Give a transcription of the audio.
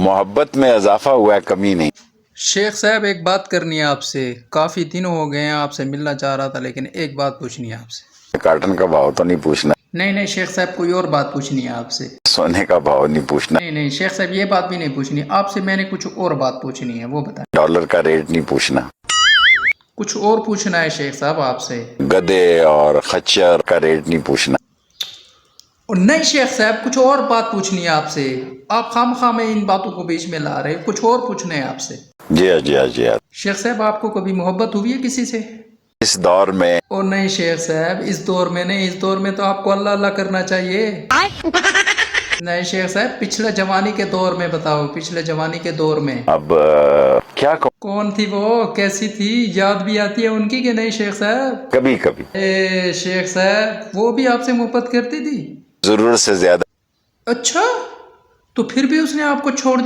محبت میں اضافہ ہوا ہے، کمی نہیں۔ شیخ صاحب ایک بات کرنی ہے آپ سے، کافی دن ہو گئے ہیں آپ سے ملنا چاہ رہا تھا، لیکن ایک بات پوچھنی ہے آپ سے۔ کاٹن کا بھاؤ تو نہیں پوچھنا؟ نہیں شیخ صاحب، کوئی اور بات پوچھنی ہے آپ سے۔ سونے کا بھاؤ نہیں پوچھنا؟ نہیں شیخ صاحب، یہ بات بھی نہیں پوچھنی آپ سے، میں نے کچھ اور بات پوچھنی ہے، وہ بتائیں۔ ڈالر کا ریٹ نہیں پوچھنا؟ کچھ اور پوچھنا ہے شیخ صاحب آپ سے۔ گدے اور خچر کا ریٹ نہیں پوچھنا؟ نہیں شیخ صاحب، کچھ اور بات پوچھنی ہے آپ سے، آپ خام خواہ ان باتوں کو بیچ میں لا رہے، کچھ اور پوچھنا ہے آپ سے۔ جی ہاں جی ہاں جی ہاں۔ شیخ صاحب، آپ کو کبھی محبت ہوئی ہے کسی سے؟ اس دور میں؟ او نہیں شیخ صاحب، اس دور میں نہیں، اس دور میں تو آپ کو اللہ اللہ کرنا چاہیے۔ نہیں شیخ صاحب، پچھلے جوانی کے دور میں بتاؤ، پچھلے جوانی کے دور میں۔ اب کیا کہوں؟ کون تھی وہ، کیسی تھی، یاد بھی آتی ہے ان کی کہ نہیں شیخ صاحب؟ کبھی کبھی۔ اے شیخ صاحب، وہ بھی آپ سے محبت کرتی تھی؟ ضرورت سے زیادہ۔ اچھا، تو پھر بھی اس نے آپ کو چھوڑ دیا؟